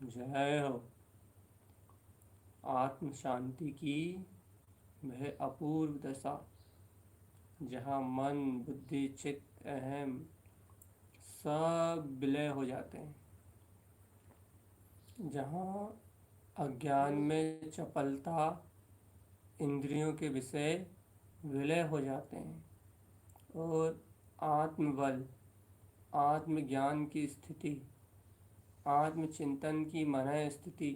जय हो। आत्म शांति की वह अपूर्व दशा जहाँ मन बुद्धि चित्त अहम सब विलय हो जाते हैं, जहाँ अज्ञान में चपलता इंद्रियों के विषय विलय हो जाते हैं और आत्मबल आत्मज्ञान की स्थिति आत्मचिंतन की मनः स्थिति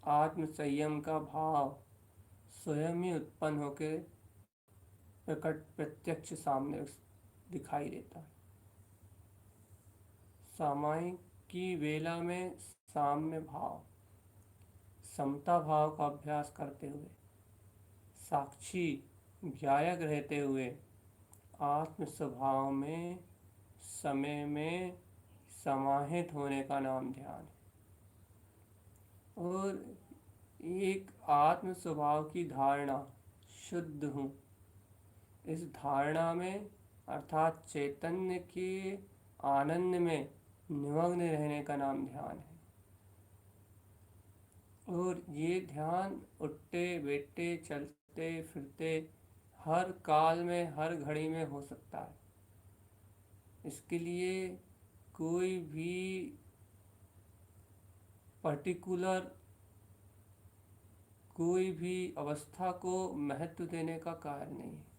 आत्म संयम का भाव स्वयं ही उत्पन्न होकर प्रत्यक्ष सामने दिखाई देता है। सामायिक की वेला में साम्य भाव समता भाव का अभ्यास करते हुए साक्षी व्यायक रहते हुए आत्म स्वभाव में, समय में समाहित होने का नाम ध्यान है। और एक आत्म स्वभाव की धारणा, शुद्ध हूँ, इस धारणा में अर्थात चैतन्य के आनंद में निमग्न रहने का नाम ध्यान है। और ये ध्यान उठते बैठते चलते फिरते हर काल में, हर घड़ी में हो सकता है। इसके लिए कोई भी पर्टिकुलर, कोई भी अवस्था को महत्व देने का कार्य नहीं है।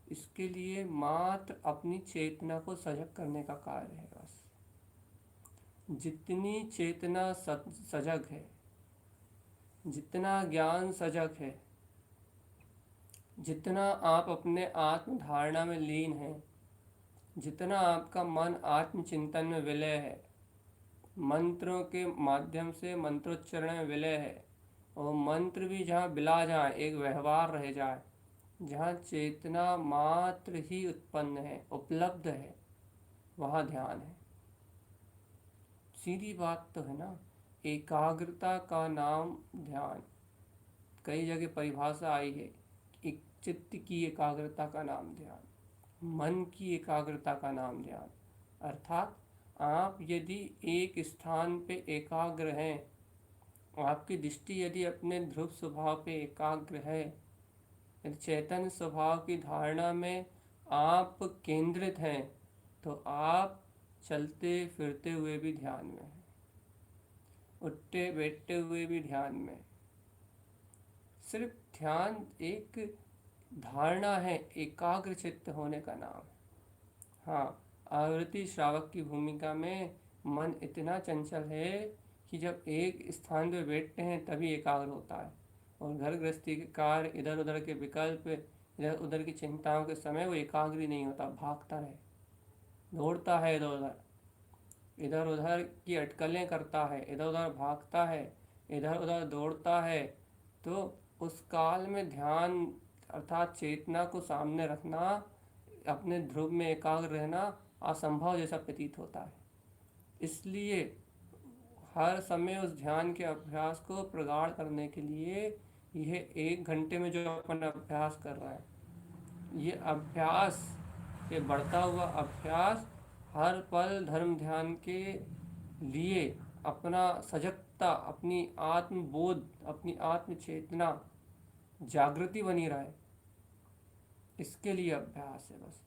इसके लिए मात्र अपनी चेतना को सजग करने का कार्य है बस। जितनी चेतना सजग है, जितना ज्ञान सजग है, जितना आप अपने आत्म धारणा में लीन हैं, जितना आपका मन आत्मचिंतन में विलय है, मंत्रों के माध्यम से मंत्रोच्चारण में विलय है, और मंत्र भी जहाँ बिला जाए, एक व्यवहार रह जाए, जहाँ चेतना मात्र ही उत्पन्न है, उपलब्ध है, वहाँ ध्यान है। सीधी बात तो है ना। एकाग्रता का नाम ध्यान। कई जगह परिभाषा आई है कि चित्त की एकाग्रता का नाम ध्यान, मन की एकाग्रता का नाम ध्यान। अर्थात आप यदि एक स्थान पे एकाग्र हैं, आपकी दृष्टि यदि अपने ध्रुव स्वभाव पे एकाग्र है, यदि चैतन्य स्वभाव की धारणा में आप केंद्रित हैं, तो आप चलते फिरते हुए भी ध्यान में हैं, उठते बैठते हुए भी ध्यान में। सिर्फ ध्यान एक धारणा है, एकाग्र चित्त होने का नाम है। हाँ, आवृत्ति श्रावक की भूमिका में मन इतना चंचल है कि जब एक स्थान पर बैठते हैं तभी एकाग्र होता है, और घर गृहस्थी के कार्य, इधर उधर के विकल्प, इधर उधर की चिंताओं के समय वो एकाग्र ही नहीं होता, भागता है, दौड़ता है इधर उधर, इधर उधर की अटकलें करता है, इधर उधर भागता है, इधर उधर दौड़ता है। तो उस काल में ध्यान अर्थात चेतना को सामने रखना, अपने ध्रुव में एकाग्र रहना असंभव जैसा प्रतीत होता है। इसलिए हर समय उस ध्यान के अभ्यास को प्रगाढ़ करने के लिए यह 1 घंटे में जो अपन अभ्यास कर रहे हैं, ये अभ्यास, ये बढ़ता हुआ अभ्यास हर पल धर्म ध्यान के लिए अपना सजगता, अपनी आत्मबोध, अपनी आत्म चेतना जागृति बनी रहे, इसके लिए अभ्यास है बस।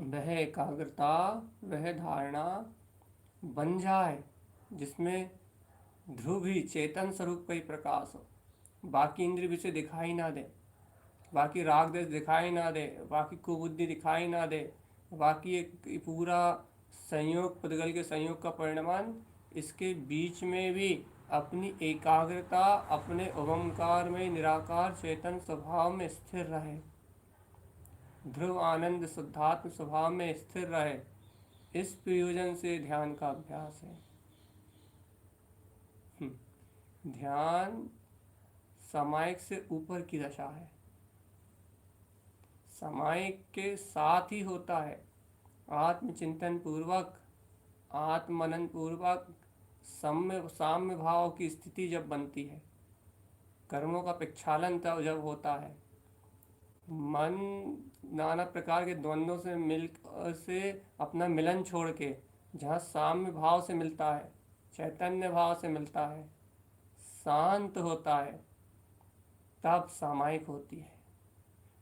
वह एकाग्रता, वह धारणा बन जाए जिसमें ध्रुव ही चेतन स्वरूप का ही प्रकाश हो, बाकी इंद्रिय विषय दिखाई ना दे, बाकी राग देश दिखाई ना दे, बाकी कुबुद्धि दिखाई ना दे, बाकी एक पूरा संयोग, पुद्गल के संयोग का परिणाम, इसके बीच में भी अपनी एकाग्रता अपने ओंकार में निराकार चेतन स्वभाव में स्थिर रहे, ध्रुव आनंद शुद्धात्म स्वभाव में स्थिर रहे। इस प्रयोजन से ध्यान का अभ्यास है। ध्यान सामायिक से ऊपर की दशा है, सामायिक के साथ ही होता है। आत्मचिंतन पूर्वक, आत्मनन पूर्वक साम्य भाव की स्थिति जब बनती है, कर्मों का प्रक्षालन तब जब होता है, मन नाना प्रकार के द्वंद्वों से अपना मिलन छोड़ के जहाँ साम्य भाव से मिलता है, चैतन्य भाव से मिलता है, शांत होता है, तब सामायिक होती है।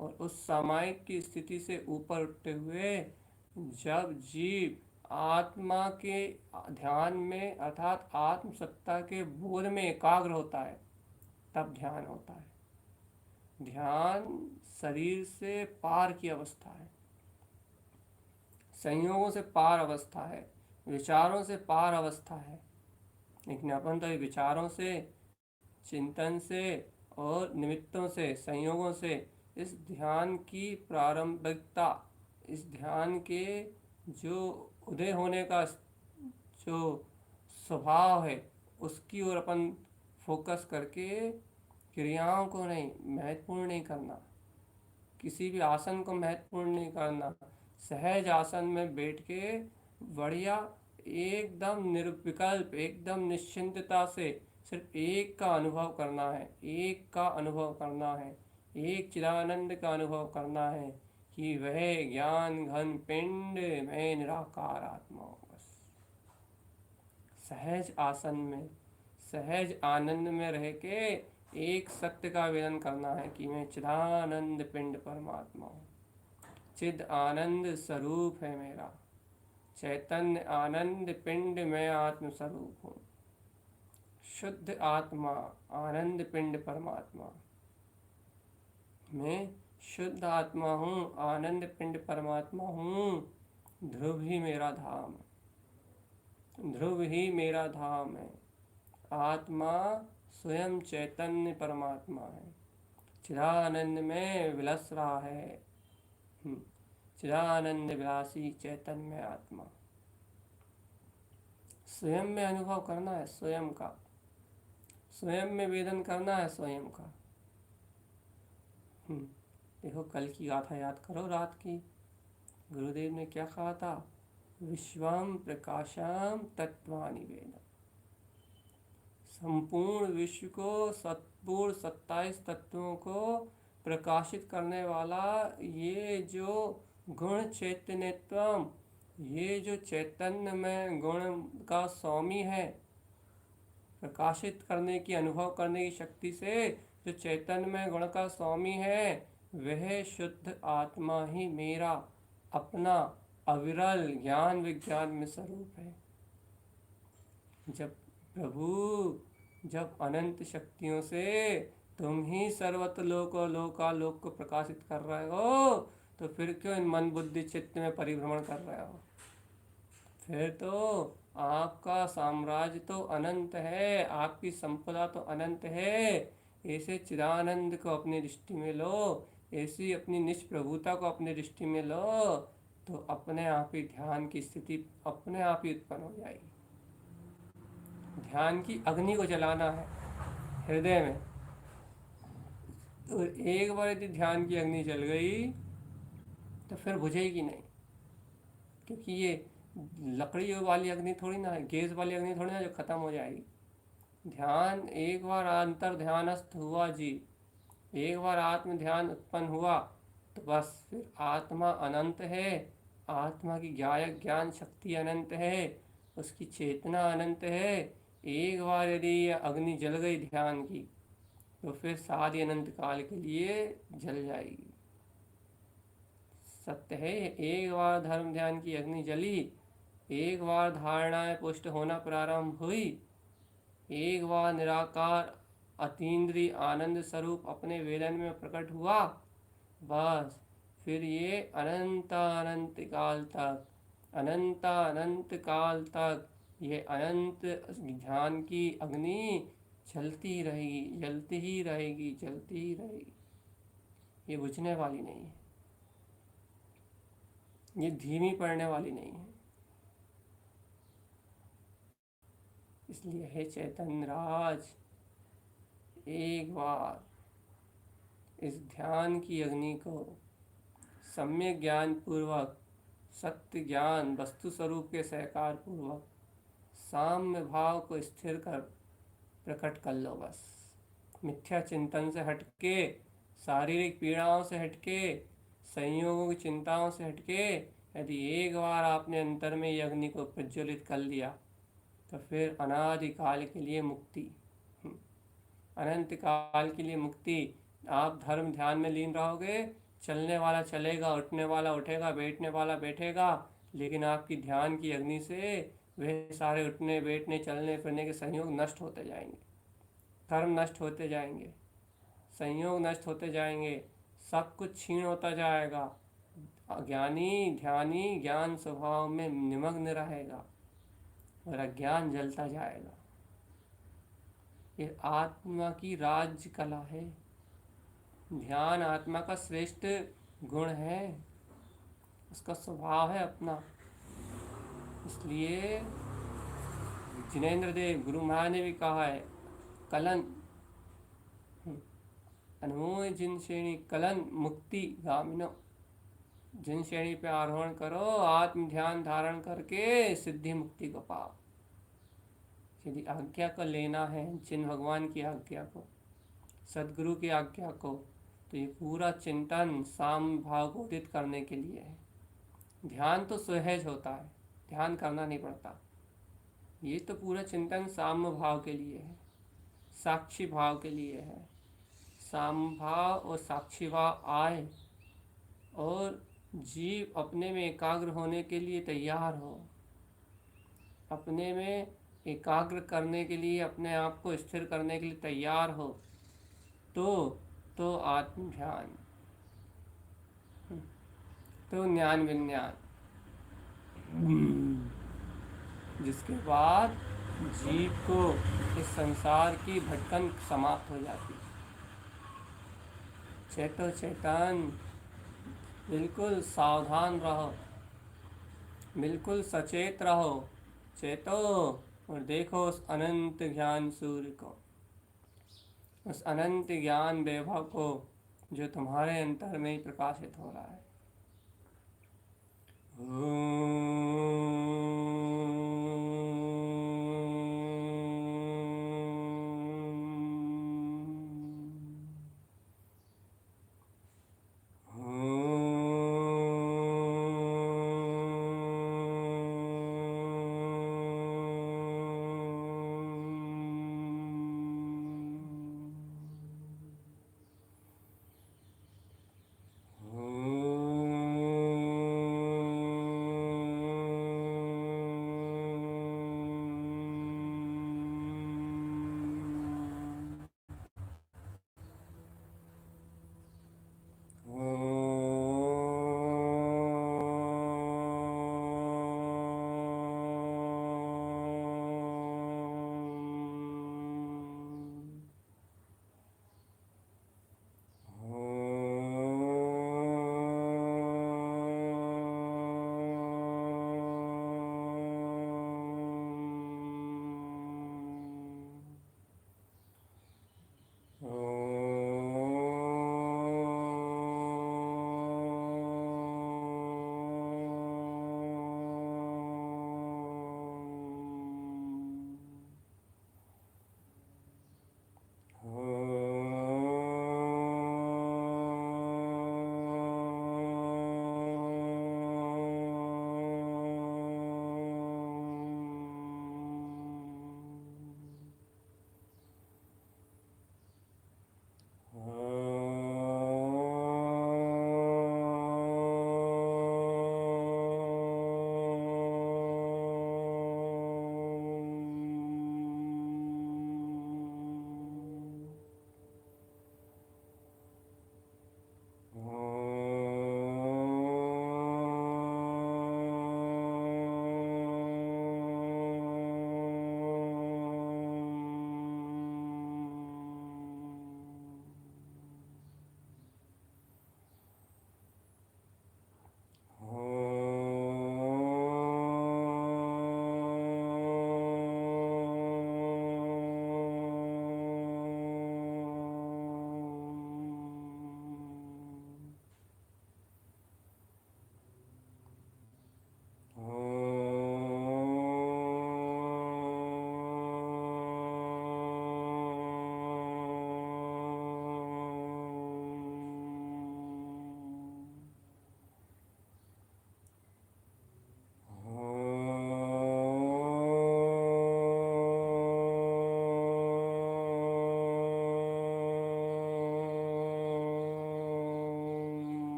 और उस सामायिक की स्थिति से ऊपर उठते हुए जब जीव आत्मा के ध्यान में अर्थात आत्म सत्ता के बोध में एकाग्र होता है, तब ध्यान होता है। ध्यान शरीर से पार की अवस्था है, संयोगों से पार अवस्था है, विचारों से पार अवस्था है। लेकिन अपन तो विचारों से, चिंतन से और निमित्तों से, संयोगों से इस ध्यान की प्रारंभिकता, इस ध्यान के जो उदय होने का जो स्वभाव है, उसकी ओर अपन फोकस करके क्रियाओं को नहीं महत्वपूर्ण नहीं करना, किसी भी आसन को महत्वपूर्ण नहीं करना। सहज आसन में बैठ के बढ़िया एकदम निर्विकल्प एकदम निश्चिंतता से सिर्फ एक का अनुभव करना है, एक का अनुभव करना है, एक चिदानंद का अनुभव करना है कि वह ज्ञान घन पिंड में निराकार आत्मा हूँ। बस सहज आसन में सहज आनंद में रह के एक सत्य का वेदन करना है कि मैं चिदानंद पिंड परमात्मा हूँ, चिद आनंद स्वरूप है मेरा, चैतन्य आनंद पिंड में आत्म स्वरूप हूँ, शुद्ध आत्मा आनंद पिंड परमात्मा, मैं शुद्ध आत्मा हूँ, आनंद पिंड परमात्मा हूँ। ध्रुव ही मेरा धाम है, ध्रुव ही मेरा धाम है। आत्मा स्वयं चैतन्य परमात्मा है, चिदानंद में विलस रहा है। चिदानंद विलासी चैतन्य आत्मा स्वयं में अनुभव करना है, स्वयं का, स्वयं में वेदन करना है, स्वयं का। देखो कल की गाथा याद करो, रात की गुरुदेव ने क्या कहा था, विश्वम प्रकाशम तत्वानि वेदम। संपूर्ण विश्व को सत्पूर्ण 27 तत्वों को प्रकाशित करने वाला ये जो गुण चैतन्यत्वम, ये जो चैतन्य में गुण का स्वामी है, प्रकाशित करने की अनुभव करने की शक्ति से जो चैतन्य में गुण का स्वामी है, वह शुद्ध आत्मा ही मेरा अपना अविरल ज्ञान विज्ञान में स्वरूप है। जब प्रभु जब अनंत शक्तियों से तुम ही सर्वत्र लोकालोक को प्रकाशित कर रहे हो, तो फिर क्यों इन मन बुद्धि चित्त में परिभ्रमण कर रहे हो? फिर तो आपका साम्राज्य तो अनंत है, आपकी संपदा तो अनंत है। ऐसे चिदानंद को अपनी दृष्टि में लो, ऐसी अपनी निष्प्रभुता को अपनी दृष्टि में लो, तो अपने आप ही ध्यान की स्थिति अपने आप ही उत्पन्न हो जाएगी। ध्यान की अग्नि को जलाना है हृदय में, तो एक बार यदि ध्यान की अग्नि जल गई तो फिर बुझेगी नहीं, क्योंकि ये लकड़ी वाली अग्नि थोड़ी ना है, गैस वाली अग्नि थोड़ी ना जो खत्म हो जाएगी। ध्यान एक बार अंतर ध्यानस्थ हुआ जी, एक बार आत्म ध्यान उत्पन्न हुआ तो बस फिर आत्मा अनंत है, आत्मा की ज्ञान शक्ति अनंत है, उसकी चेतना अनंत है। एक बार यदि ये अग्नि जल गई ध्यान की तो फिर सारी अनंत काल के लिए जल जाएगी। सत्य है, एक बार धर्म ध्यान की अग्नि जली, एक बार धारणाएं पुष्ट होना प्रारंभ हुई, एक बार निराकार अतीन्द्रिय आनंद स्वरूप अपने वेदन में प्रकट हुआ, बस फिर ये अनंत अनंत काल तक, अनंत अनंत काल तक ये अनंत ध्यान की अग्नि जलती रहेगी, जलती ही रहेगी, जलती ही रहेगी। ये बुझने वाली नहीं है, ये धीमी पड़ने वाली नहीं है। इसलिए हे चैतन्य राज, एक बार इस ध्यान की अग्नि को सम्यक ज्ञान पूर्वक, सत्य ज्ञान वस्तु स्वरूप के सहकार पूर्वक साम्य भाव को स्थिर कर प्रकट कर लो। बस मिथ्या चिंतन से हटके, शारीरिक पीड़ाओं से हटके, संयोगों की चिंताओं से हटके यदि एक बार आपने अंतर में यह अग्नि को प्रज्वलित कर लिया तो फिर अनादि काल के लिए मुक्ति, अनंत काल के लिए मुक्ति। आप धर्म ध्यान में लीन रहोगे, चलने वाला चलेगा, उठने वाला उठेगा, बैठने वाला बैठेगा, लेकिन आपकी ध्यान की अग्नि से वह सारे उठने बैठने चलने फिरने के संयोग नष्ट होते जाएंगे, कर्म नष्ट होते जाएंगे, संयोग नष्ट होते जाएंगे, सब कुछ क्षीण होता जाएगा। ज्ञानी ध्यानी ज्ञान स्वभाव में निमग्न रहेगा और अज्ञान जलता जाएगा। ये आत्मा की राज कला है, ध्यान आत्मा का श्रेष्ठ गुण है, उसका स्वभाव है अपना। इसलिए जिनेंद्र देव गुरु महाराज ने भी कहा है, कलन अनुमोय जिन श्रेणी कलन मुक्ति गामिनो। जिन श्रेणी पे आरोहण करो आत्म ध्यान धारण करके सिद्धि मुक्ति को पाओ। यदि आज्ञा को लेना है, जिन भगवान की आज्ञा को, सदगुरु की आज्ञा को, तो ये पूरा चिंतन साम भाव को उदित करने के लिए है। ध्यान तो सहज होता है, ध्यान करना नहीं पड़ता। ये तो पूरा चिंतन साम्य भाव के लिए है, साक्षी भाव के लिए है। साम भाव और साक्षी भाव आए और जीव अपने में एकाग्र होने के लिए तैयार हो, अपने में एकाग्र करने के लिए, अपने आप को स्थिर करने के लिए तैयार हो, तो आत्म ध्यान, तो ज्ञान विज्ञान, जिसके बाद जीव को इस संसार की भटकन समाप्त हो जाती। चेतो चेतन, बिल्कुल सावधान रहो, बिल्कुल सचेत रहो, चेतो और देखो उस अनंत ज्ञान सूर्य को, उस अनंत ज्ञान वैभव को जो तुम्हारे अंतर में ही प्रकाशित हो रहा है।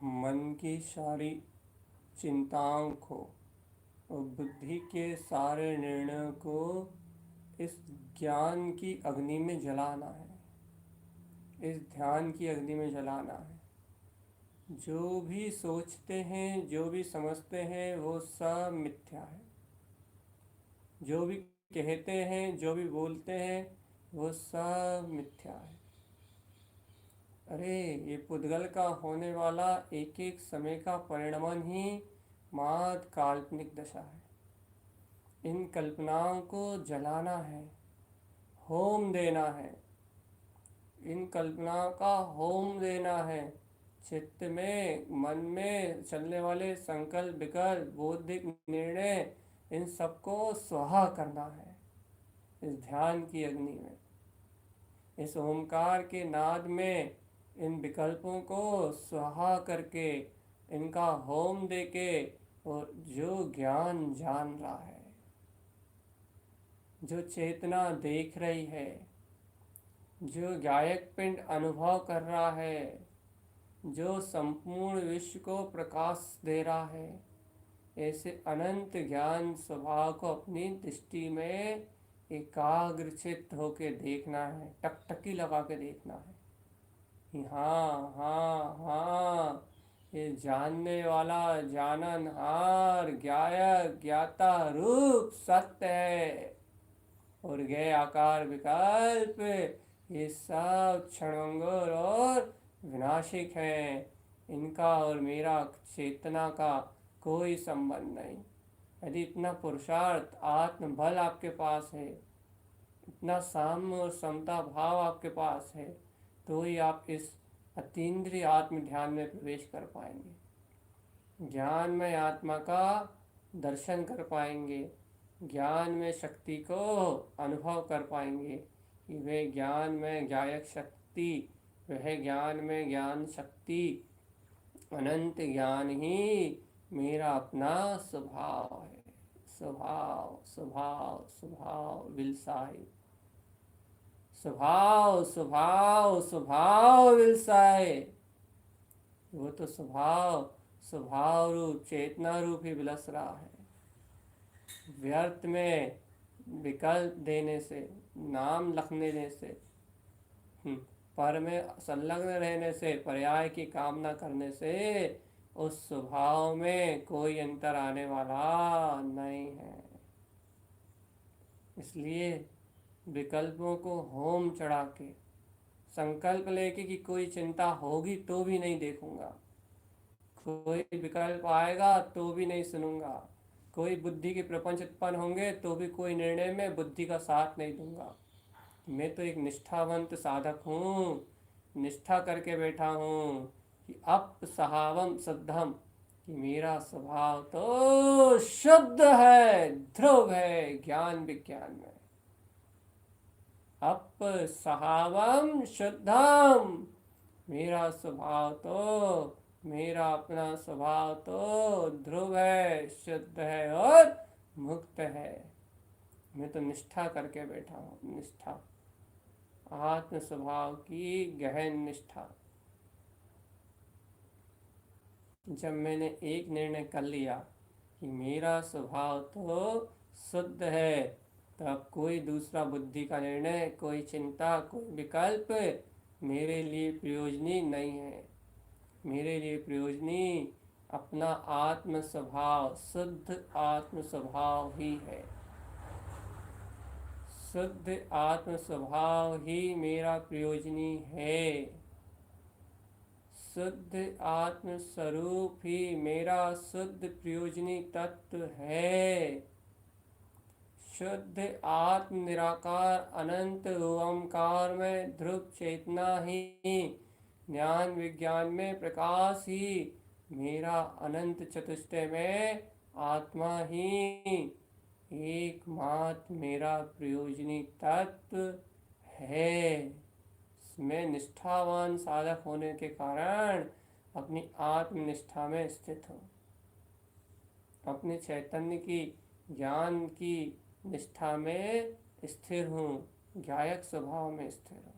मन की सारी चिंताओं को और बुद्धि के सारे निर्णयों को इस ज्ञान की अग्नि में जलाना है, इस ध्यान की अग्नि में जलाना है। जो भी सोचते हैं, जो भी समझते हैं, वो सब मिथ्या है। जो भी कहते हैं, जो भी बोलते हैं, वो सब मिथ्या है। अरे ये पुद्गल का होने वाला एक एक समय का परिणमन ही मात्र काल्पनिक दशा है। इन कल्पनाओं को जलाना है, होम देना है। इन कल्पनाओं का होम देना है। चित्त में, मन में चलने वाले संकल्प, विकल्प, बौद्धिक निर्णय, इन सबको स्वाहा करना है इस ध्यान की अग्नि में। इस ओमकार के नाद में इन विकल्पों को स्वाहा करके, इनका होम देके, और जो ज्ञान जान रहा है, जो चेतना देख रही है, जो गायक पिंड अनुभव कर रहा है, जो संपूर्ण विश्व को प्रकाश दे रहा है, ऐसे अनंत ज्ञान स्वभाव को अपनी दृष्टि में एकाग्रचित्त होके देखना है, टकटकी लगा के देखना है कि हाँ हाँ हाँ, ये जानने वाला जाननहार ज्ञायक ज्ञाता रूप सत्य है, और गए आकार विकल्प ये सब क्षणभंगुर और विनाशिक हैं। इनका और मेरा चेतना का कोई संबंध नहीं। यदि इतना पुरुषार्थ आत्मबल आपके पास है, इतना साम्य और समता भाव आपके पास है, तो ही आप इस अतीन्द्रिय आत्म ध्यान में प्रवेश कर पाएंगे। ज्ञान में आत्मा का दर्शन कर पाएंगे, ज्ञान में शक्ति को अनुभव कर पाएंगे कि वह ज्ञान में गायक शक्ति, वह ज्ञान में ज्ञान शक्ति, अनंत ज्ञान ही मेरा अपना स्वभाव है। स्वभाव स्वभाव स्वभाव विलसाई, स्वभाव स्वभाव स्वभाव विलसाए। वो तो स्वभाव स्वभाव रूप चेतना रूप ही विलस रहा है। व्यर्थ में विकल्प देने से, नाम लिखने देने से, पर में संलग्न रहने से, पर्याय की कामना करने से उस स्वभाव में कोई अंतर आने वाला नहीं है। इसलिए विकल्पों को होम चढ़ा के संकल्प लेके कि कोई चिंता होगी तो भी नहीं देखूंगा, कोई विकल्प आएगा तो भी नहीं सुनूंगा, कोई बुद्धि के प्रपंच उत्पन्न होंगे तो भी कोई निर्णय में बुद्धि का साथ नहीं दूंगा। मैं तो एक निष्ठावंत साधक हूँ, निष्ठा करके बैठा हूँ कि अप सहावम शुद्धम, कि मेरा स्वभाव तो शुद्ध है, ध्रुव है ज्ञान विज्ञान में। अप सहावम शुद्धम, मेरा स्वभाव तो, मेरा अपना स्वभाव तो ध्रुव है, शुद्ध है और मुक्त है। मैं तो निष्ठा करके बैठा हूँ, निष्ठा, आत्म स्वभाव की गहन निष्ठा। जब मैंने एक निर्णय कर लिया कि मेरा स्वभाव तो शुद्ध है, तब कोई दूसरा बुद्धि का निर्णय, कोई चिंता, कोई विकल्प मेरे लिए प्रयोजनी नहीं है। मेरे लिए प्रयोजनी अपना आत्म स्वभाव, शुद्ध आत्म स्वभाव ही है। शुद्ध आत्म स्वभाव ही मेरा प्रयोजनी है। शुद्ध आत्म स्वरूप ही मेरा शुद्ध प्रयोजनी तत्व है। शुद्ध आत्म निराकार अनंत ओंकार में ध्रुव चेतना ही, ज्ञान विज्ञान में प्रकाश ही, मेरा अनंत चतुष्टय में आत्मा ही एकमात्र मेरा प्रयोजनी तत्व है। मैं निष्ठावान साधक होने के कारण अपनी आत्मनिष्ठा में स्थित हूँ, अपने चैतन्य की, ज्ञान की निष्ठा में स्थिर हूँ, गायक स्वभाव में स्थिर हूँ।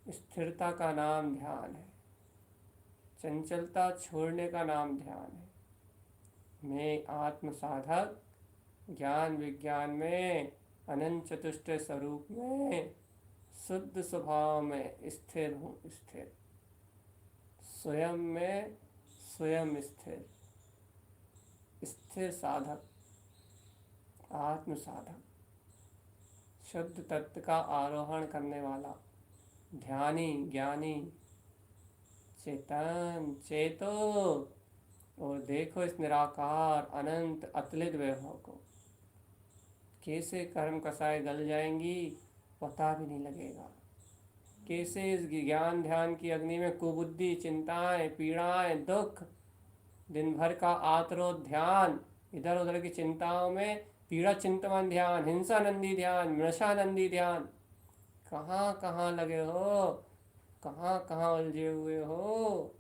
स्थिरता का नाम ध्यान है। चंचलता छोड़ने का नाम ध्यान है। मैं आत्म साधक ज्ञान विज्ञान में अनंत चतुष्ट स्वरूप में शुद्ध स्वभाव में स्थिर हूँ। स्थिर स्वयं में स्वयं स्थिर, स्थिर साधक, आत्म साधक, शुद्ध तत्व का आरोहण करने वाला, ध्यानी, ज्ञानी, चेतन, चेतो और देखो इस निराकार अनंत अतुलित वैभव को। कैसे कर्म कसाय गल जाएंगी पता भी नहीं लगेगा। कैसे इस ज्ञान ध्यान की अग्नि में कुबुद्धि, चिंताएं, पीड़ाएं, दुख, दिन भर का आत्रोध ध्यान, इधर उधर की चिंताओं में पीड़ा चिंतन ध्यान, हिंसा नंदी ध्यान, मृषा नंदी ध्यान, कहाँ कहाँ लगे हो, कहाँ कहाँ उलझे हुए हो।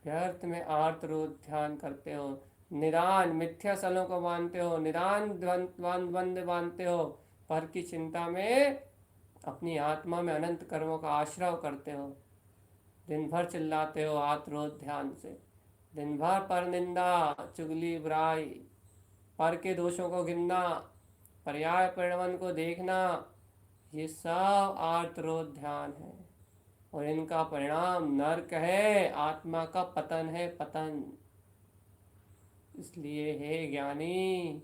व्यर्थ में आर्तरोध ध्यान करते हो, निदान मिथ्या सलों को मानते हो, निदान द्वंद्व बांधते हो, पर की चिंता में अपनी आत्मा में अनंत कर्मों का आश्रय करते हो। दिन भर चिल्लाते हो आत्रोध ध्यान से, दिन भर पर निंदा, चुगली, बुराई, पर के दोषों को गिनना, पर्याय परिणमन को देखना, ये सब आर्तरोध ध्यान है और इनका परिणाम नरक है, आत्मा का पतन है, पतन। इसलिए हे ज्ञानी,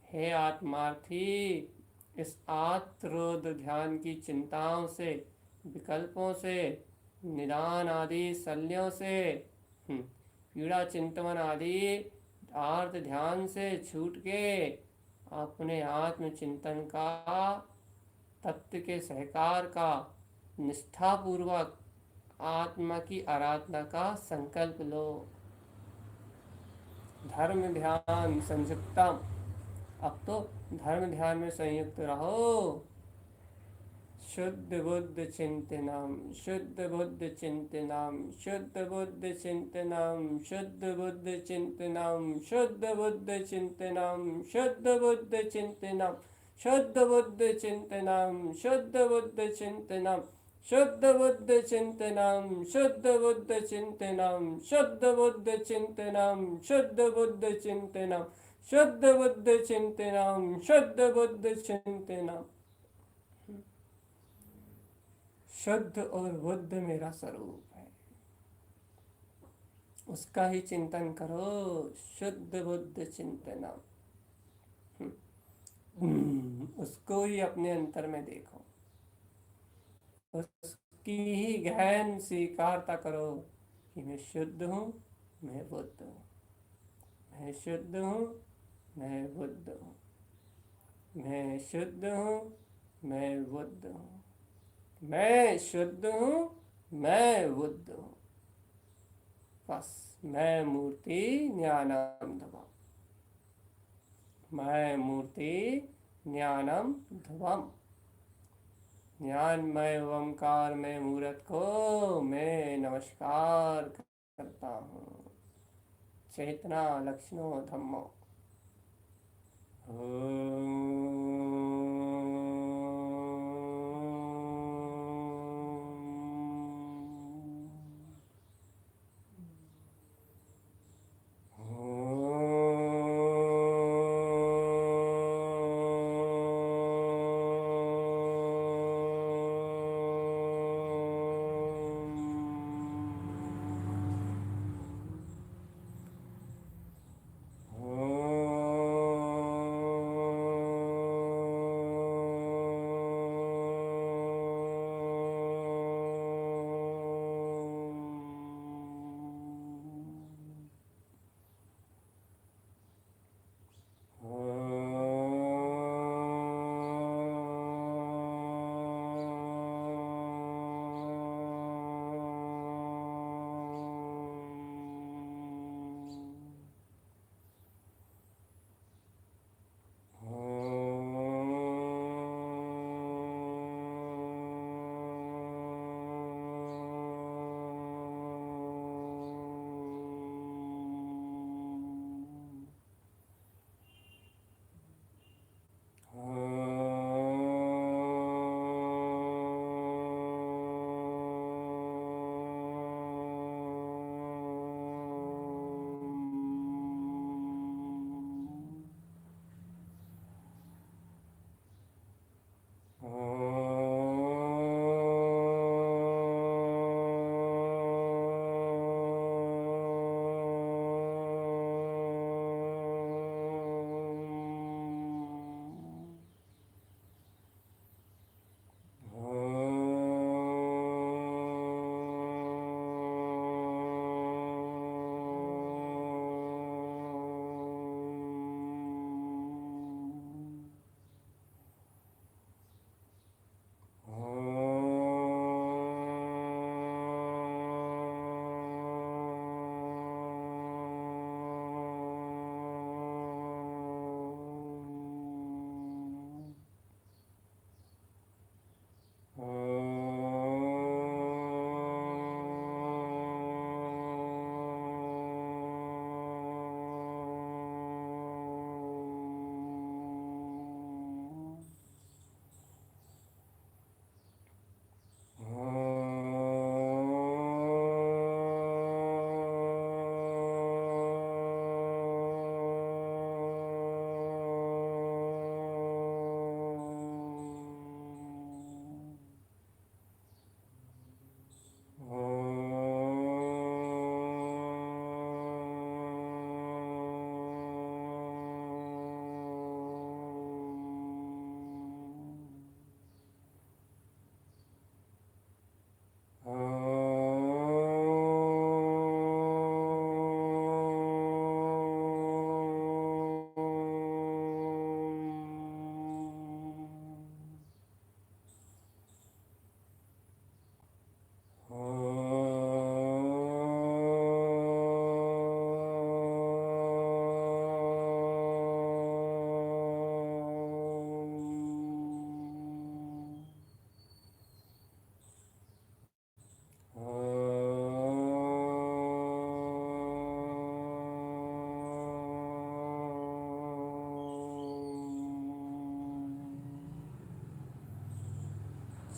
हे आत्मार्थी, इस आत्रोध ध्यान की चिंताओं से, विकल्पों से, निदान आदि शल्यों से, पीड़ा चिंतन आदि आर्त ध्यान से छूट के अपने आत्म चिंतन का, तत्व के सहकार का, निष्ठापूर्वक आत्मा की आराधना का संकल्प लो। धर्म ध्यान संयुक्तम, अब तो धर्म ध्यान में संयुक्त रहो। शुद्ध बुद्ध चिंतनम, शुद्ध बुद्ध चिंतनम, शुद्ध बुद्ध चिंतनम, शुद्ध बुद्ध चिंतनम, शुद्ध बुद्ध चिंतनम, शुद्ध बुद्ध चिंतनम, शुद्ध बुद्ध चिंतनम, शुद्ध बुद्ध चिंतनम, शुद्ध बुद्ध चिंतनम, शुद्ध बुद्ध चिंतनम, शुद्ध बुद्ध चिंतनम, शुद्ध बुद्ध चिंतनम, शुद्ध बुद्ध चिंतनम, शुद्ध बुद्ध चिंतनम। शुद्ध और बुद्ध मेरा स्वरूप है, उसका ही चिंतन करो। शुद्ध बुद्ध चिंतनम, उसको ही अपने अंतर में देखो, उसकी ही गहन स्वीकारता करो कि मैं शुद्ध हूँ, मैं बुद्ध हूँ, मैं शुद्ध हूँ, मैं बुद्ध हूँ, मैं शुद्ध हूँ, मैं बुद्ध हूँ, मैं शुद्ध हूँ, मैं बुद्ध हूँ। बस मैं मूर्ति ज्ञानम ध्रुवम, मैं मूर्ति ज्ञानम ध्रुवम। ज्ञानमय ओंकार में मूर्त को मैं नमस्कार करता हूँ। चेतना लक्षणों धम्मो।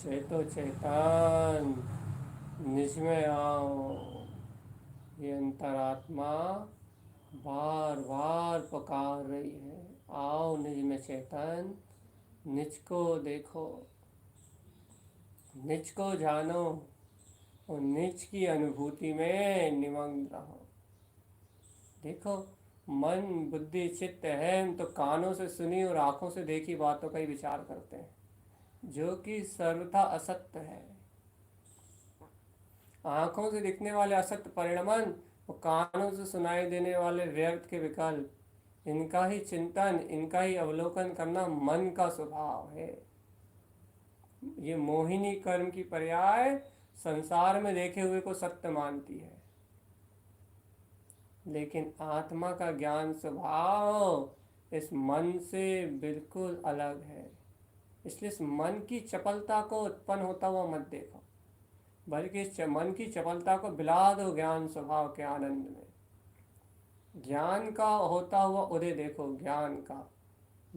चेतो चेतन निज में आओ। ये अंतरात्मा बार बार पुकार रही है, आओ निज में चेतन, निज को देखो, निज को जानो और निज की अनुभूति में निमग्न रहो। देखो, मन बुद्धि चित्त है, हम तो कानों से सुनी और आंखों से देखी बातों का ही विचार करते हैं, जो कि सर्वथा असत्य है। आंखों से दिखने वाले असत्य परिणमन और कानों से सुनाई देने वाले व्यर्थ के विकल्प, इनका ही चिंतन, इनका ही अवलोकन करना मन का स्वभाव है। ये मोहिनी कर्म की पर्याय संसार में देखे हुए को सत्य मानती है, लेकिन आत्मा का ज्ञान स्वभाव इस मन से बिल्कुल अलग है। इसलिए इस मन की चपलता को उत्पन्न होता हुआ मत देखो, बल्कि इस मन की चपलता को बिला दो ज्ञान स्वभाव के आनंद में। ज्ञान का होता हुआ उदय देखो, ज्ञान का,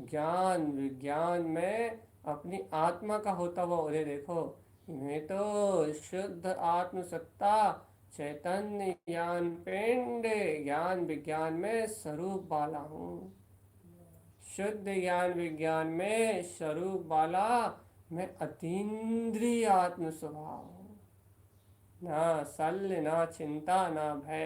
ज्ञान विज्ञान में अपनी आत्मा का होता हुआ उदय देखो। मैं तो शुद्ध आत्म सत्ता चैतन्य ज्ञान पिंड ज्ञान विज्ञान में स्वरूप वाला हूँ। शुद्ध ज्ञान विज्ञान में स्वरूप वाला मैं अतीन्द्रिय आत्म स्वभाव हूँ। ना शल्य, ना चिंता, ना भय।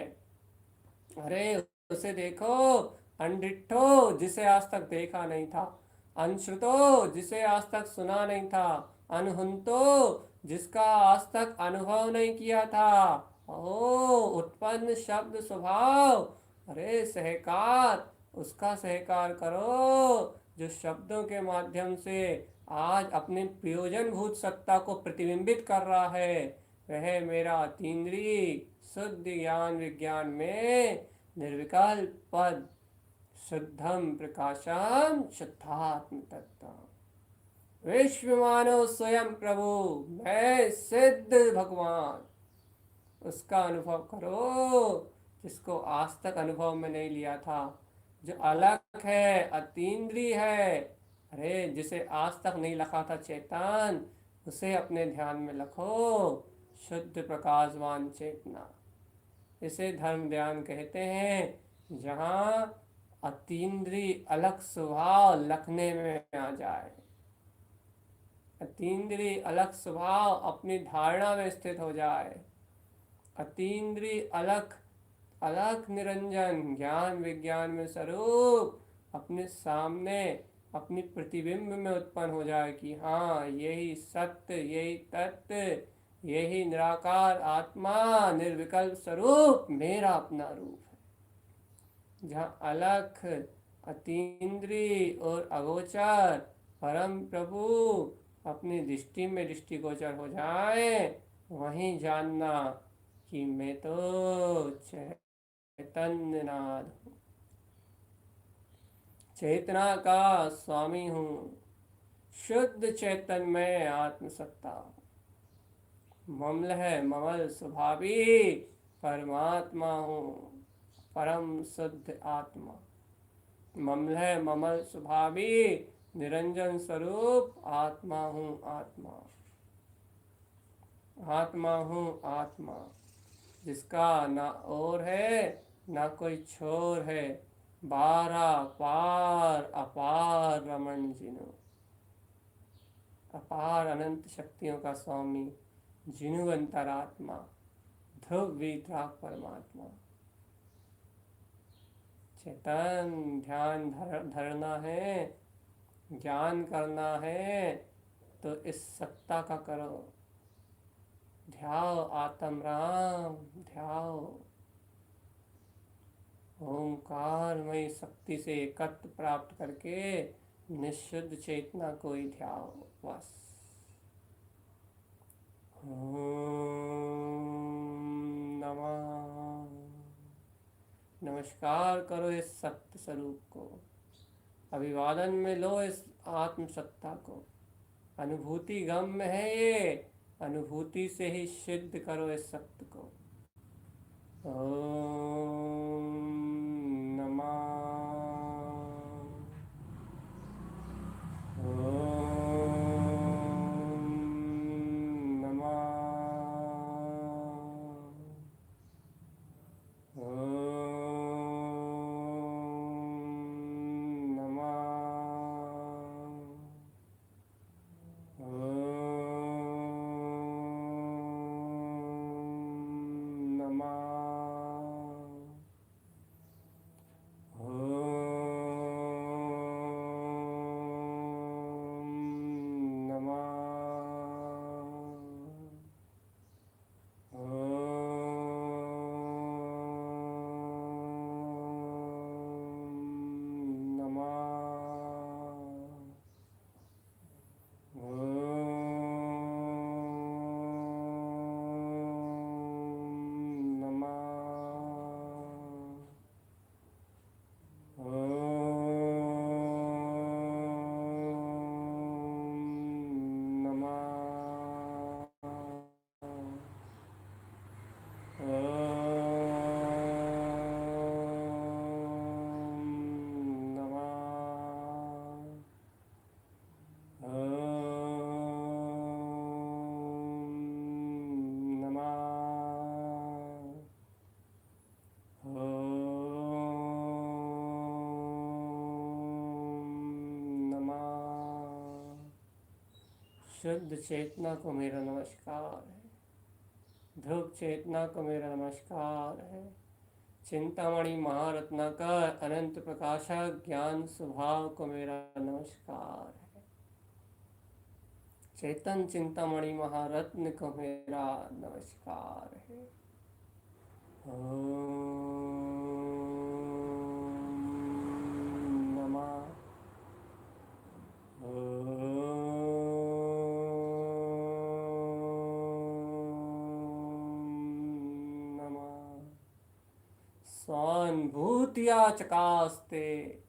अरे उसे देखो, अनडिठो जिसे आज तक देखा नहीं था, अनश्रुतो जिसे आज तक सुना नहीं था, अनहुंतो जिसका आज तक अनुभव नहीं किया था। ओ उत्पन्न शब्द स्वभाव, अरे सहकार, उसका सहकार करो जो शब्दों के माध्यम से आज अपने प्रयोजन भूत सत्ता को प्रतिबिंबित कर रहा है। वह मेरा अतीन्द्रिय शुद्ध ज्ञान विज्ञान में निर्विकल्प पद, शुद्धम प्रकाशम शुद्धात्म तत्व, विश्व मानो स्वयं प्रभु, मैं सिद्ध भगवान, उसका अनुभव करो जिसको आज तक अनुभव में नहीं लिया था, जो अलग है, अतीन्द्रिय है। अरे जिसे आज तक नहीं लखा था चेतन, उसे अपने ध्यान में रखो, शुद्ध प्रकाशवान चेतना। इसे धर्म ध्यान कहते हैं, जहाँ अतीन्द्रिय अलग स्वभाव लखने में आ जाए, अतीन्द्रिय अलग स्वभाव अपनी धारणा में स्थित हो जाए, अतीन्द्रिय अलग अलग निरंजन ज्ञान विज्ञान में स्वरूप अपने सामने अपनी प्रतिबिंब में उत्पन्न हो जाए कि हाँ यही सत्य, यही तत्व, यही निराकार आत्मा निर्विकल्प स्वरूप मेरा अपना रूप है। जहाँ अलख अतीन्द्रिय और अगोचर परम प्रभु अपनी दृष्टि में दृष्टिगोचर हो जाए, वहीं जानना कि मैं तो चैतन्य नाद हूँ, चेतना का स्वामी हूँ, शुद्ध चैतन्य आत्मसत्ता हूँ। ममल है ममल स्वभावी परमात्मा हूँ, परम शुद्ध आत्मा। ममल है ममल स्वभावी निरंजन स्वरूप आत्मा हूँ, आत्मा, आत्मा हूँ, आत्मा, जिसका ना और है ना कोई छोर है, बारा पार अपार रमण जिनु, अपार अनंत शक्तियों का स्वामी, जिनु अंतरात्मा, ध्रुव वितराग परमात्मा। चेतन ध्यान धरना है, ज्ञान करना है तो इस सत्ता का करो, ध्याओ आत्म राम, ध्याओ ओंकारमयी शक्ति से एकत्व प्राप्त करके निशुद्ध चेतना को ही ध्याओ बस। नमः, नमस्कार करो इस सत्य स्वरूप को, अभिवादन में लो इस आत्म सत्ता को। अनुभूति गम में है ये, अनुभूति से ही सिद्ध करो इस सत्य को। ओम नमः, ओम शुद्ध चेतना को मेरा नमस्कार है। ध्रुव चेतना को मेरा नमस्कार है। चिंतामणि महारत्नाकर अनंत प्रकाशक ज्ञान स्वभाव को मेरा नमस्कार है। चेतन चिंतामणि महारत्न को मेरा नमस्कार है। ओम नमः। ओम नमः। स्वानुभूत्या चकास्ते।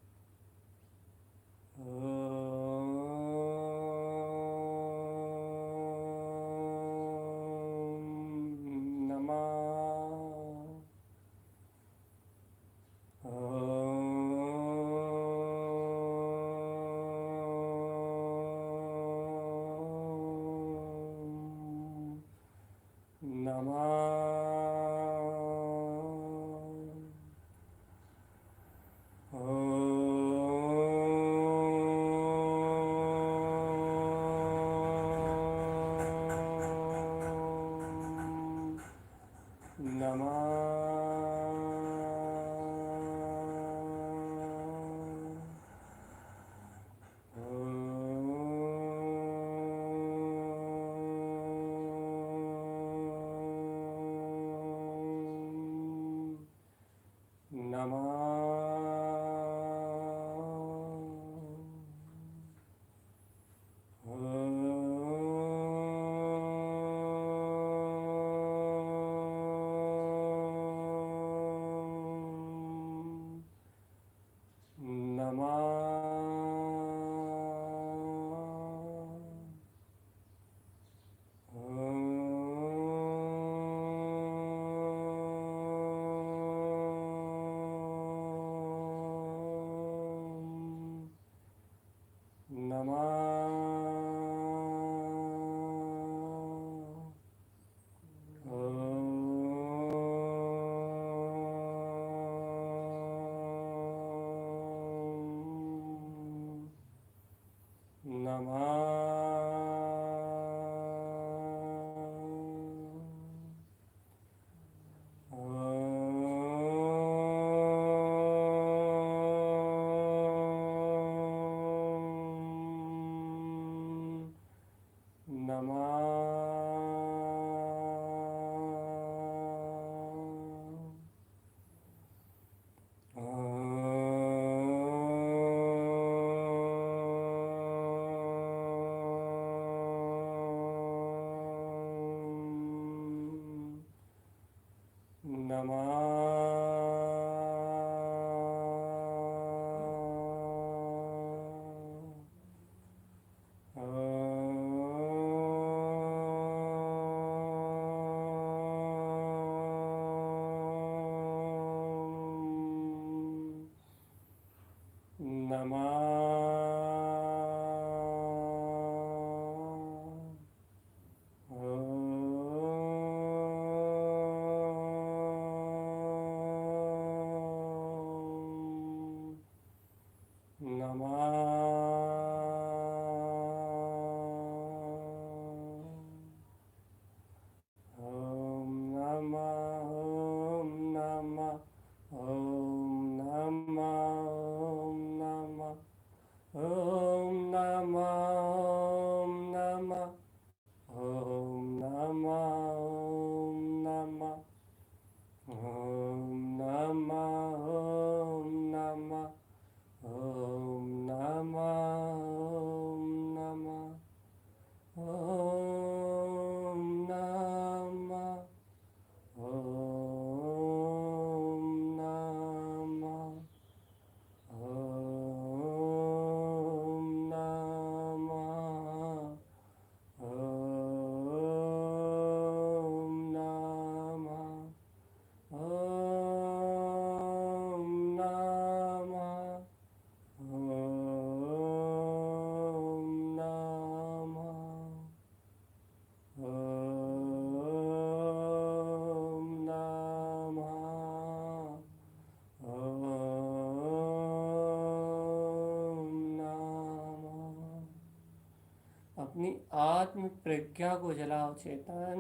आत्म प्रज्ञा को जलाओ चेतन।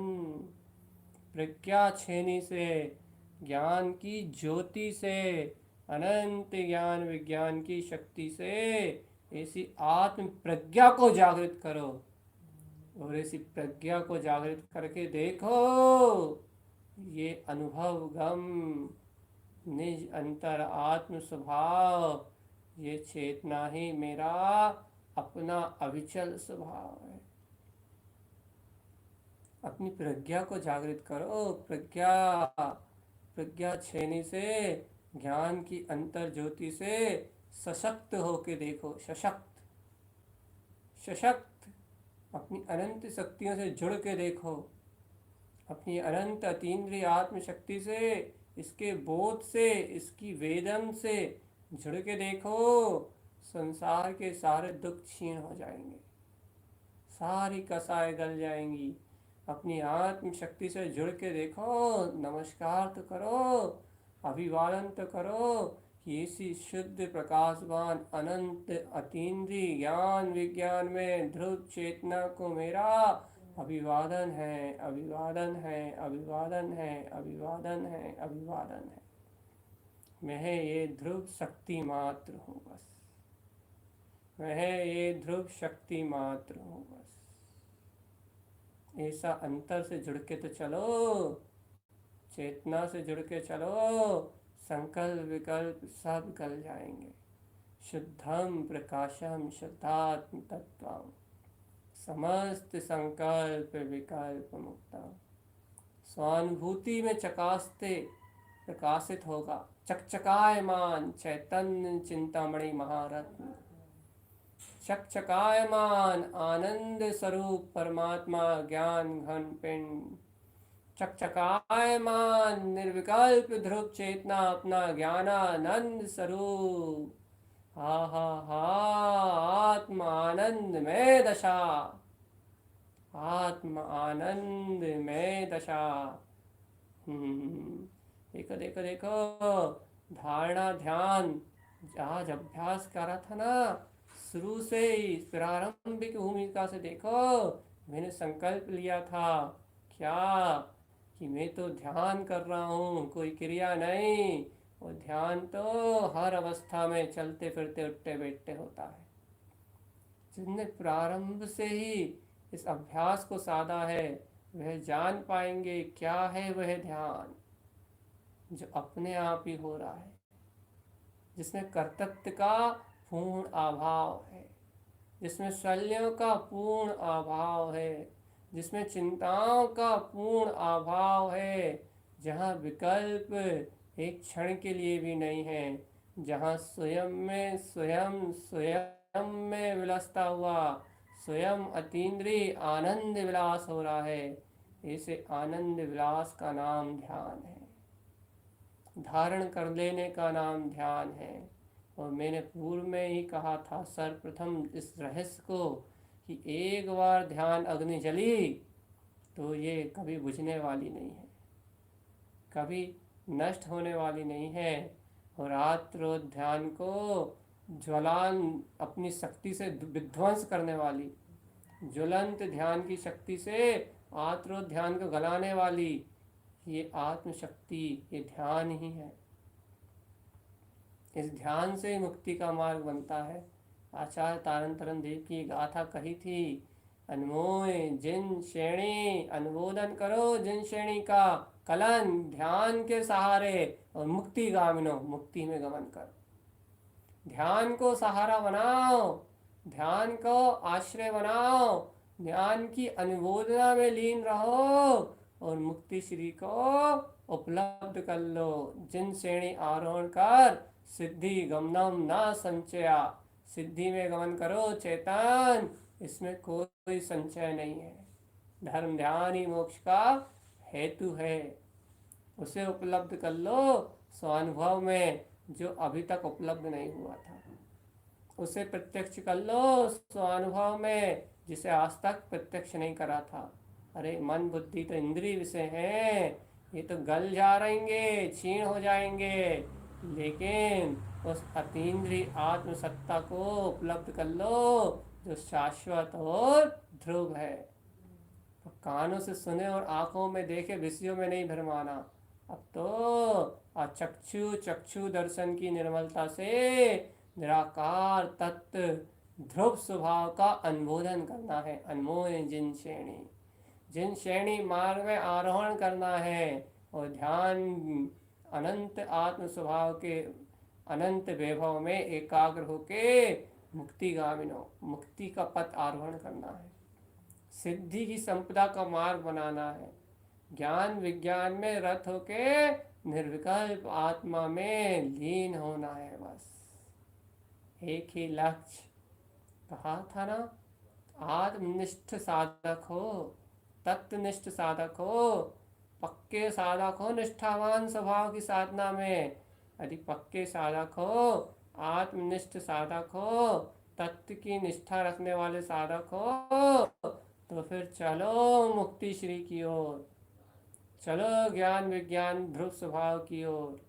प्रज्ञा छेनी से, ज्ञान की ज्योति से, अनंत ज्ञान विज्ञान की शक्ति से ऐसी आत्म प्रज्ञा को जागृत करो। और ऐसी प्रज्ञा को जागृत करके देखो, ये अनुभव गम, निज अंतर आत्म स्वभाव, ये चेतना ही मेरा अपना अविचल स्वभाव है। अपनी प्रज्ञा को जागृत करो। प्रज्ञा छेनी से, ज्ञान की अंतर ज्योति से सशक्त होके देखो। सशक्त सशक्त अपनी अनंत शक्तियों से जुड़ के देखो। अपनी अनंत अतीन्द्रिय आत्म शक्ति से, इसके बोध से, इसकी वेदन से जुड़ के देखो। संसार के सारे दुख क्षीण हो जाएंगे, सारी कसाएं गल जाएंगी। अपनी आत्म शक्ति से जुड़ के देखो। नमस्कार तो करो, अभिवादन तो करो कि इसी शुद्ध प्रकाशवान अनंत अतीन्द्रिय ज्ञान विज्ञान में ध्रुव चेतना को मेरा अभिवादन है, अभिवादन है, अभिवादन है, अभिवादन है, अभिवादन है। मैं ये ध्रुव शक्ति मात्र हूँ बस। मैं ये ध्रुव शक्ति मात्र हूँ बस। ऐसा अंतर से जुड़ के तो चलो, चेतना से जुड़ के चलो। संकल्प विकल्प सब गल जाएंगे। शुद्धम प्रकाशम शुद्धात्म तत्वम, समस्त संकल्प विकल्प मुक्तम। स्वानुभूति में चकास्ते प्रकाशित होगा चकचकायमान चैतन्य चिंतामणि महारत्न। चकचकायमान आनंद स्वरूप परमात्मा ज्ञान घन पिंड। चकचकायमान निर्विकल्प ध्रुव चेतना अपना ज्ञानानंद स्वरूप। हा हा हा, आत्म आनंद में दशा, आत्म आनंद में दशा। देखो देखो देखो, धारणा ध्यान आज अभ्यास कर रहा था ना, शुरू से ही प्रारंभिक भूमिका से देखो। मैंने संकल्प लिया था क्या कि मैं तो ध्यान कर रहा हूँ, कोई क्रिया नहीं। और ध्यान तो हर अवस्था में चलते फिरते उठते बैठते होता है। जिनने प्रारंभ से ही इस अभ्यास को साधा है वह जान पाएंगे क्या है वह ध्यान, जो अपने आप ही हो रहा है, जिसमें कर्तव्य का पूर्ण अभाव है, जिसमें शल्यों का पूर्ण अभाव है, जिसमें चिंताओं का पूर्ण अभाव है, जहाँ विकल्प एक क्षण के लिए भी नहीं है, जहाँ स्वयं में स्वयं में विलसता हुआ स्वयं अतीन्द्रिय आनंद विलास हो रहा है। ऐसे आनंद विलास का नाम ध्यान है, धारण कर लेने का नाम ध्यान है। और मैंने पूर्व में ही कहा था सर्वप्रथम इस रहस्य को कि एक बार ध्यान अग्नि जली तो ये कभी बुझने वाली नहीं है, कभी नष्ट होने वाली नहीं है। और रात्रों ध्यान को ज्वलान अपनी शक्ति से विध्वंस करने वाली, ज्वलंत ध्यान की शक्ति से आत्रो ध्यान को गलाने वाली ये आत्मशक्ति, ये ध्यान ही है। इस ध्यान से मुक्ति का मार्ग बनता है। आचार्य तारण तरन देव की गाथा कही थी, अनमोय जिन श्रेणी अनुमोदन करो, जिन श्रेणी का कलन ध्यान के सहारे और मुक्ति गामिनो, मुक्ति में गमन कर। ध्यान को सहारा बनाओ, ध्यान को आश्रय बनाओ, ध्यान की अनुमोदना में लीन रहो और मुक्ति श्री को उपलब्ध कर लो। जिन श्रेणी आरोहण कर सिद्धि गमनम ना संचया, सिद्धि में गमन करो चेतन, इसमें कोई संचय नहीं है। धर्म ध्यान ही मोक्ष का हेतु है, उसे उपलब्ध कर लो स्वानुभव में, जो अभी तक उपलब्ध नहीं हुआ था। उसे प्रत्यक्ष कर लो स्वानुभव में, जिसे आज तक प्रत्यक्ष नहीं करा था। अरे मन बुद्धि तो इंद्रिय विषय हैं, ये तो गल जा रहेंगे, क्षीण हो जाएंगे, लेकिन उस अतीन्द्रिय आत्मसत्ता को उपलब्ध कर लो जो शाश्वत और ध्रुव है। तो कानों से सुने और आंखों में देखे विषयों में नहीं भरमाना। अब तो अचक्षु चक्षु दर्शन की निर्मलता से निराकार तत्व ध्रुव स्वभाव का अनुमोदन करना है। अनमोल जिन श्रेणी मार्ग में आरोहण करना है और ध्यान अनंत आत्म स्वभाव के अनंत वैभव में एकाग्र होके मुक्तिगामिनो मुक्ति का पथ आरोहण करना है। सिद्धि की संपदा का मार्ग बनाना है। ज्ञान विज्ञान में रत होके निर्विकल्प आत्मा में लीन होना है। बस एक ही लक्ष्य। कहा था ना, आत्मनिष्ठ साधक हो, तत्वनिष्ठ साधक हो, पक्के साधक हो, निष्ठावान स्वभाव की साधना में। यदि पक्के साधक हो, आत्मनिष्ठ साधक हो, तत्व की निष्ठा रखने वाले साधक हो, तो फिर चलो मुक्ति श्री की ओर, चलो ज्ञान विज्ञान ध्रुव स्वभाव की ओर,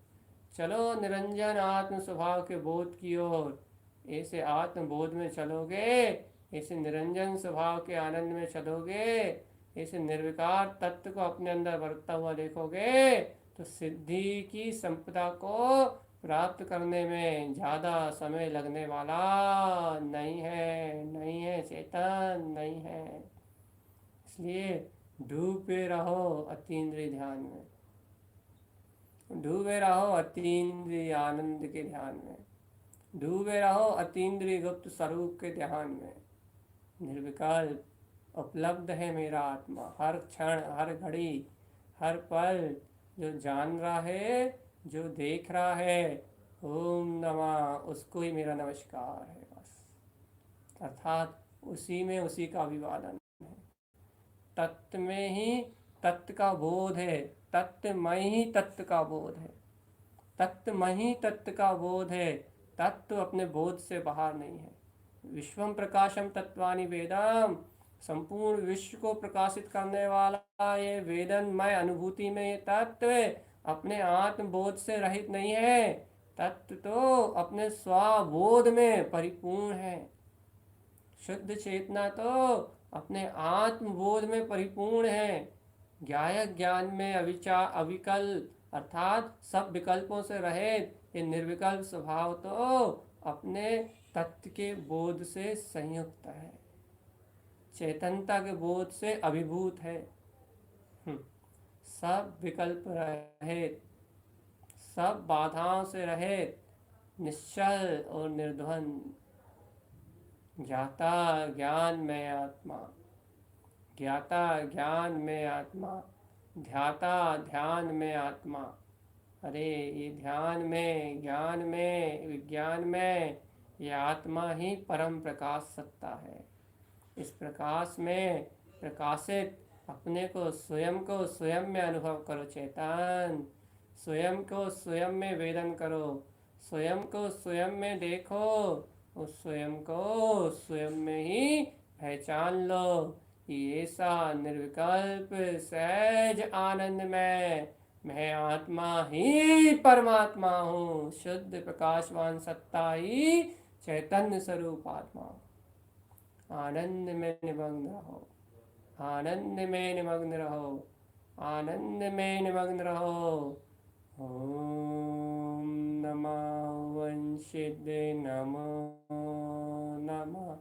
चलो निरंजन आत्म स्वभाव के बोध की ओर। ऐसे आत्मबोध में चलोगे, ऐसे निरंजन स्वभाव के आनंद में चलोगे, ऐसे निर्विकार तत्व को अपने अंदर बरतता हुआ देखोगे, तो सिद्धि की संपदा को प्राप्त करने में ज़्यादा समय लगने वाला नहीं है। नहीं है चेतन, नहीं है। इसलिए डूबे रहो अतीन्द्रिय ध्यान में, डूबे रहो अतीन्द्रिय आनंद के ध्यान में, डूबे रहो अतीन्द्रिय गुप्त स्वरूप के ध्यान में। निर्विकल्प उपलब्ध है मेरा आत्मा, हर क्षण हर घड़ी हर पल, जो जान रहा है, जो देख रहा है। ओम नमः, उसको ही मेरा नमस्कार है। बस अर्थात उसी में उसी का अभिवादन है। तत्व में ही तत्व का बोध है, तत्वमय ही तत्व का बोध है, तत्वमय ही तत्व का बोध है। तत्व अपने बोध से बाहर नहीं है। विश्वम प्रकाशम तत्वानि वेदम, संपूर्ण विश्व को प्रकाशित करने वाला ये वेदनमय अनुभूति में ये तत्व अपने आत्मबोध से रहित नहीं है। तत्व तो अपने स्वबोध में परिपूर्ण है। शुद्ध चेतना तो अपने आत्मबोध में परिपूर्ण है। ज्ञायक ज्ञान में अविकल अर्थात सब विकल्पों से रहित ये निर्विकल्प स्वभाव तो अपने तत्व के बोध से संयुक्त है, चेतनता के बोध से अभिभूत है। सब विकल्प रहित, सब बाधाओं से रहित, निश्चल और निर्द्वंद, ज्ञाता ज्ञान में आत्मा, ज्ञाता ज्ञान में आत्मा, ध्याता ध्यान में आत्मा। अरे ये ध्यान में, ज्ञान में, विज्ञान में ये आत्मा ही परम प्रकाश सत्ता है। इस प्रकाश में प्रकाशित अपने को स्वयं में अनुभव करो चेतन। स्वयं को स्वयं में वेदन करो, स्वयं को स्वयं में देखो, उस स्वयं को स्वयं में ही पहचान लो। ये ऐसा निर्विकल्प सहज आनंद में मैं आत्मा ही परमात्मा हूँ। शुद्ध प्रकाशवान सत्ता ही चैतन्य स्वरूप आत्मा हूँ। आनंद में निमग्न रहो, आनंद में निमग्न रहो, आनंद में निमग्न रहो। ओम नमः वंशिदे नमो नमः।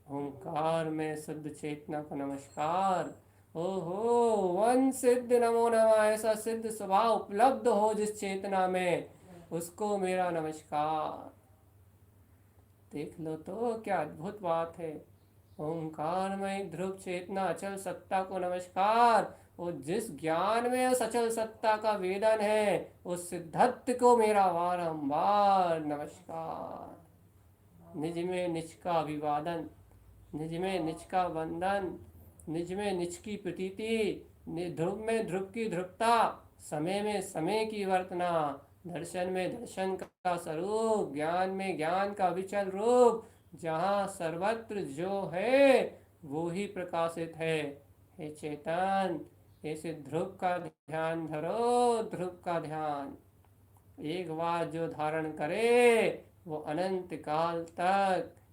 ओंकार में शुद्ध चेतना को नमस्कार। ओहो वन सिद्ध नमो नमः। ऐसा सिद्ध स्वभाव उपलब्ध हो जिस चेतना में, उसको मेरा नमस्कार। देख लो तो क्या अद्भुत बात है। ओंकार में ध्रुव चेतना अचल सत्ता को नमस्कार। और जिस ज्ञान में उस अचल सत्ता का वेदन है, उस सिद्धत्व को मेरा बारंबार नमस्कार। निज में निज का अभिवादन, निज में निज का वंदन, निज में निज की प्रतीति, ध्रुव में ध्रुव की ध्रुवता, समय में समय की वर्तना, दर्शन में दर्शन का स्वरूप, ज्ञान में ज्ञान का अविचल रूप, जहाँ सर्वत्र जो है वो ही प्रकाशित है। हे चेतन, ऐसे ध्रुव का ध्यान धरो, ध्रुव का ध्यान। एक बार जो धारण करे वो अनंत काल तक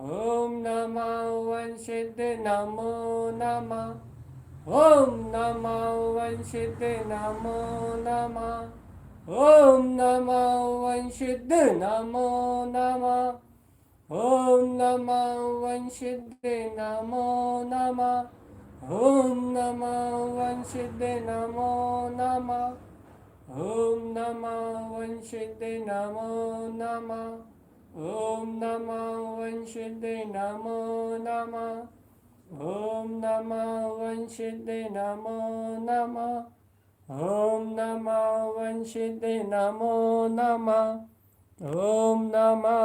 ॐ नमः वंशित नमो नमः। ॐ नमः वंशित नमो नमः। ॐ नमः वंशित नमो नमः। ॐ नमः वंशित नमो नमः। ॐ नमः वंशित नमो नमः। ॐ नमः वंशित नमो नमः। ॐ नमः वंशित नमो नमः। ॐ नमः वंशित नमो नमः। ॐ नमः वंशित नमो नमः। ॐ नमः